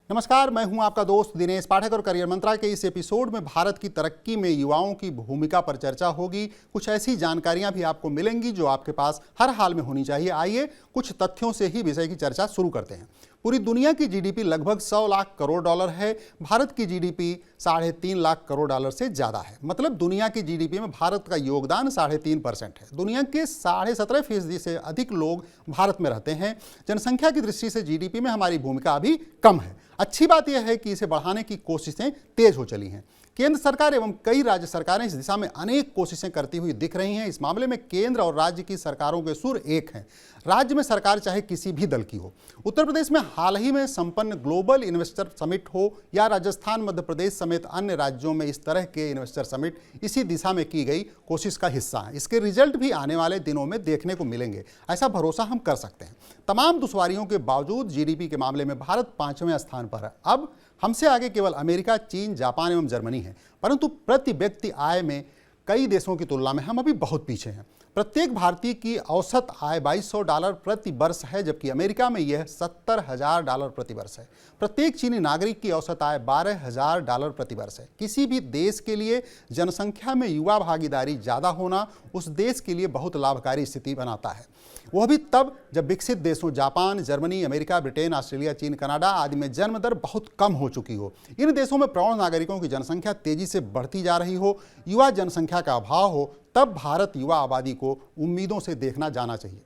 नमस्कार, मैं हूं आपका दोस्त दिनेश पाठक और करियर मंत्रा के इस एपिसोड में भारत की तरक्की में युवाओं की भूमिका पर चर्चा होगी। कुछ ऐसी जानकारियां भी आपको मिलेंगी जो आपके पास हर हाल में होनी चाहिए। आइए कुछ तथ्यों से ही विषय की चर्चा शुरू करते हैं। पूरी दुनिया की जीडीपी लगभग 100 लाख करोड़ डॉलर है। भारत की जीडीपी 3.5 लाख करोड़ डॉलर से ज्यादा है। मतलब दुनिया की जीडीपी में भारत का योगदान 3.5% है। दुनिया के 17.5% से अधिक लोग भारत में रहते हैं। जनसंख्या की दृष्टि से जीडीपी में हमारी भूमिका अभी कम है। अच्छी बात यह है कि इसे बढ़ाने की कोशिशें तेज हो चली हैं। केंद्र सरकार एवं कई राज्य सरकारें इस दिशा में अनेक कोशिशें करती हुई दिख रही हैं। इस मामले में केंद्र और राज्य की सरकारों के सुर एक हैं। राज्य में सरकार चाहे किसी भी दल की हो। उत्तर प्रदेश में हाल ही में संपन्न ग्लोबल इन्वेस्टर समिट हो या राजस्थान, मध्य प्रदेश समेत अन्य राज्यों में इस तरह के इन्वेस्टर समिट इसी दिशा में की गई कोशिश का हिस्सा है। इसके रिजल्ट भी आने वाले दिनों में देखने को मिलेंगे, ऐसा भरोसा हम कर सकते हैं। तमाम दुश्वारियों के बावजूद जीडीपी के मामले में भारत 5वें स्थान पर है। अब हमसे आगे केवल अमेरिका, चीन, जापान एवं जर्मनी है, परंतु प्रति व्यक्ति आय में कई देशों की तुलना में हम अभी बहुत पीछे हैं। प्रत्येक भारतीय की औसत आय $2200 प्रति वर्ष है, जबकि अमेरिका में यह $70,000 प्रति वर्ष है। प्रत्येक चीनी नागरिक की औसत आय $12,000 प्रति वर्ष है। किसी भी देश के लिए जनसंख्या में युवा भागीदारी ज़्यादा होना उस देश के लिए बहुत लाभकारी स्थिति बनाता है। वह भी तब जब विकसित देशों Japan, Germany, America, Britain, Australia, चीन, कनाडा आदि में जन्म दर बहुत कम हो चुकी हो। इन देशों में प्रौढ़ नागरिकों की जनसंख्या तेजी से बढ़ती जा रही हो, युवा जनसंख्या का अभाव हो, तब भारत युवा आबादी को उम्मीदों से देखना जाना चाहिए।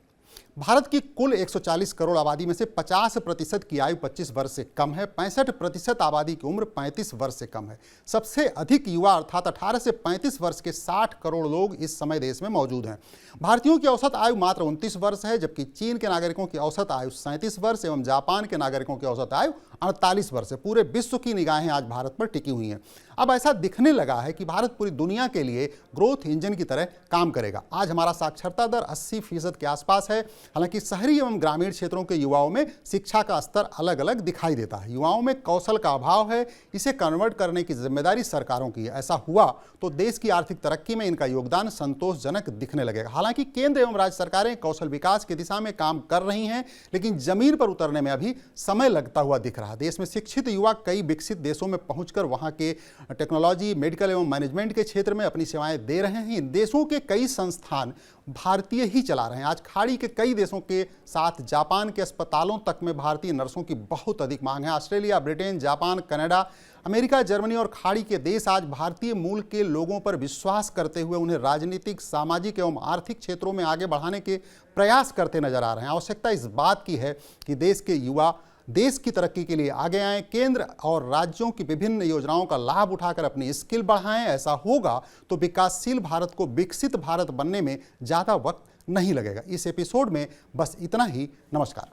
भारत की कुल 140 करोड़ आबादी में से 50% की आयु 25 वर्ष से कम है। 65% आबादी की उम्र 35 वर्ष से कम है। सबसे अधिक युवा अर्थात 18 से 35 वर्ष के 60 करोड़ लोग इस समय देश में मौजूद हैं। भारतीयों की औसत आयु मात्र 29 वर्ष है, जबकि चीन के नागरिकों की औसत आयु 37 वर्ष एवं जापान के नागरिकों की औसत आयु 48 वर्ष है। पूरे विश्व की निगाहें आज भारत पर टिकी हुई हैं। अब ऐसा दिखने लगा है कि भारत पूरी दुनिया के लिए ग्रोथ इंजन की तरह काम करेगा। आज हमारा साक्षरता दर 80% के आसपास है। हालांकि शहरी एवं ग्रामीण क्षेत्रों के युवाओं में शिक्षा का स्तर अलग अलग दिखाई देता है। युवाओं में कौशल का अभाव है। इसे कन्वर्ट करने की जिम्मेदारी सरकारों की है। ऐसा हुआ तो देश की आर्थिक तरक्की में इनका योगदान संतोषजनक दिखने लगेगा। हालांकि केंद्र एवं राज्य सरकारें कौशल विकास की दिशा में काम कर रही हैं, लेकिन जमीन पर उतरने में अभी समय लगता हुआ दिख रहा है। देश में शिक्षित युवा कई विकसित देशों में पहुंचकर वहां के टेक्नोलॉजी, मेडिकल एवं मैनेजमेंट के क्षेत्र में अपनी सेवाएं दे रहे हैं। इन देशों के कई संस्थान भारतीय ही चला रहे हैं। आज खाड़ी के कई देशों के साथ जापान के अस्पतालों तक में भारतीय नर्सों की बहुत अधिक मांग है। Australia, Britain, Japan, Canada, America, Germany और खाड़ी के देश आज भारतीय मूल के लोगों पर विश्वास करते हुए उन्हें राजनीतिक, सामाजिक एवं आर्थिक क्षेत्रों में आगे बढ़ाने के प्रयास करते नजर आ रहे हैं। आवश्यकता इस बात की है कि देश के युवा देश की तरक्की के लिए आगे आएं, केंद्र और राज्यों की विभिन्न योजनाओं का लाभ उठाकर अपनी स्किल बढ़ाएं। ऐसा होगा तो विकासशील भारत को विकसित भारत बनने में ज़्यादा वक्त नहीं लगेगा। इस एपिसोड में बस इतना ही। नमस्कार।